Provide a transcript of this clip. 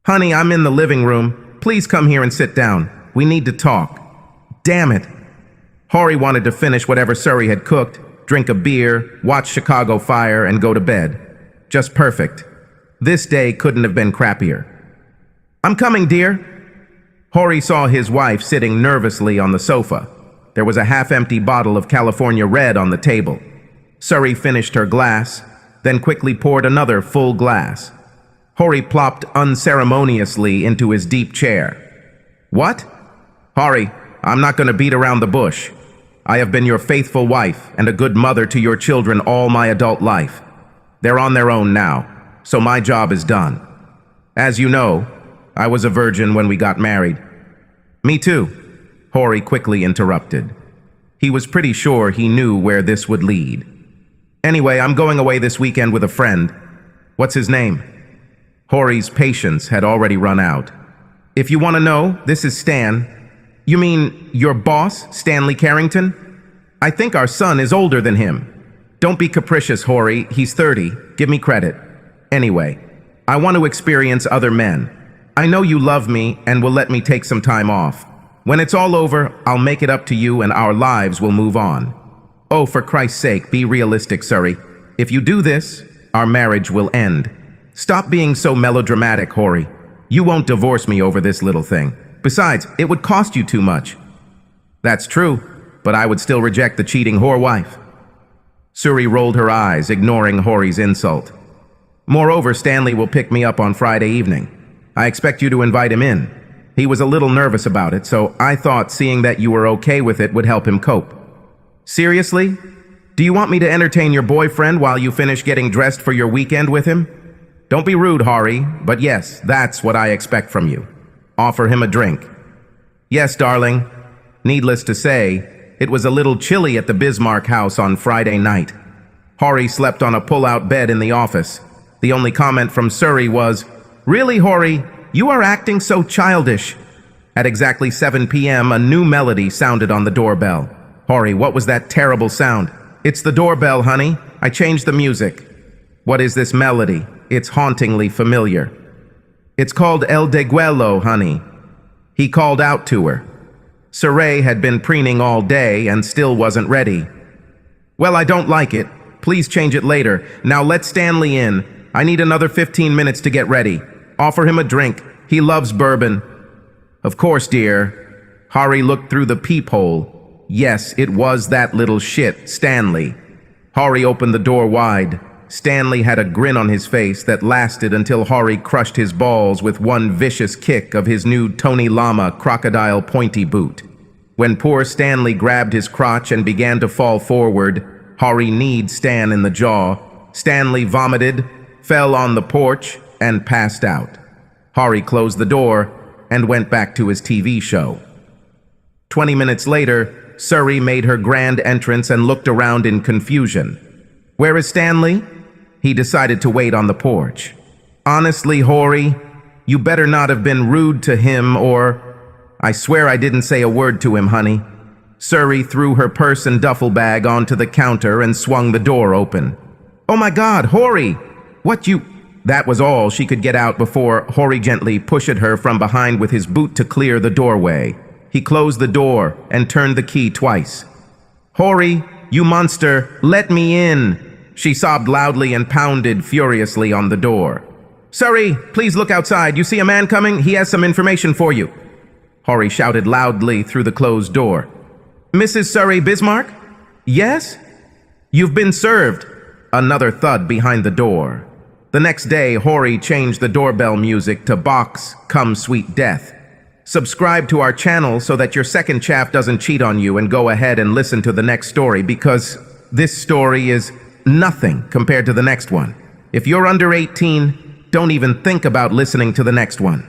Honey, I'm in the living room. Please come here and sit down. We need to talk. Damn it. Hori wanted to finish whatever Surrey had cooked, drink a beer, watch Chicago Fire, and go to bed. Just perfect. This day couldn't have been crappier. I'm coming, dear. Hori saw his wife sitting nervously on the sofa. There was a half-empty bottle of California Red on the table. Surrey finished her glass, then quickly poured another full glass. Hori plopped unceremoniously into his deep chair. What? Hori, I'm not going to beat around the bush. I have been your faithful wife and a good mother to your children all my adult life. They're on their own now, so my job is done. As you know, I was a virgin when we got married. Me too, Hori quickly interrupted. He was pretty sure he knew where this would lead. Anyway, I'm going away this weekend with a friend. What's his name? Hori's patience had already run out. If you want to know, this is Stan. You mean your boss, Stanley Carrington? I think our son is older than him. Don't be capricious, Hori. He's 30. Give me credit. Anyway, I want to experience other men. I know you love me and will let me take some time off. When it's all over, I'll make it up to you and our lives will move on. Oh, for Christ's sake, be realistic, Surrey. If you do this, our marriage will end. Stop being so melodramatic, Hori. You won't divorce me over this little thing. Besides, it would cost you too much. That's true, but I would still reject the cheating whore wife. Surrey rolled her eyes, ignoring Hori's insult. Moreover, Stanley will pick me up on Friday evening. I expect you to invite him in. He was a little nervous about it, so I thought seeing that you were okay with it would help him cope. Seriously? Do you want me to entertain your boyfriend while you finish getting dressed for your weekend with him? Don't be rude, Hori, but yes, that's what I expect from you. Offer him a drink. Yes, darling. Needless to say, it was a little chilly at the Bismarck house on Friday night. Hori slept on a pull-out bed in the office. The only comment from Surrey was, "Really, Hori, you are acting so childish." At exactly 7 p.m., a new melody sounded on the doorbell. Hori, what was that terrible sound? It's the doorbell, honey. I changed the music. What is this melody? It's hauntingly familiar. It's called El Deguelo, honey. He called out to her. Surrey had been preening all day and still wasn't ready. Well, I don't like it. Please change it later. Now let Stanley in. I need another 15 minutes to get ready. Offer him a drink. He loves bourbon. Of course, dear. Hori looked through the peephole. Yes, it was that little shit, Stanley. Hori opened the door wide. Stanley had a grin on his face that lasted until Hori crushed his balls with one vicious kick of his new Tony Lama crocodile pointy boot. When poor Stanley grabbed his crotch and began to fall forward, Hori kneed Stan in the jaw. Stanley vomited, fell on the porch, and passed out. Hori closed the door and went back to his TV show. 20 minutes later, Surrey made her grand entrance and looked around in confusion. Where is Stanley? He decided to wait on the porch. Honestly, Hori, you better not have been rude to him or... I swear I didn't say a word to him, honey. Surrey threw her purse and duffel bag onto the counter and swung the door open. Oh my God, Hori! What you... That was all she could get out before Hori gently pushed her from behind with his boot to clear the doorway. He closed the door and turned the key twice. Hori, you monster, let me in! She sobbed loudly and pounded furiously on the door. Surrey, please look outside. You see a man coming? He has some information for you. Hori shouted loudly through the closed door. Mrs. Surrey Bismarck? Yes? You've been served. Another thud behind the door. The next day, Hori changed the doorbell music to Bach's Come Sweet Death. Subscribe to our channel so that your second chaff doesn't cheat on you, and go ahead and listen to the next story, because this story is nothing compared to the next one. If you're under 18, don't even think about listening to the next one.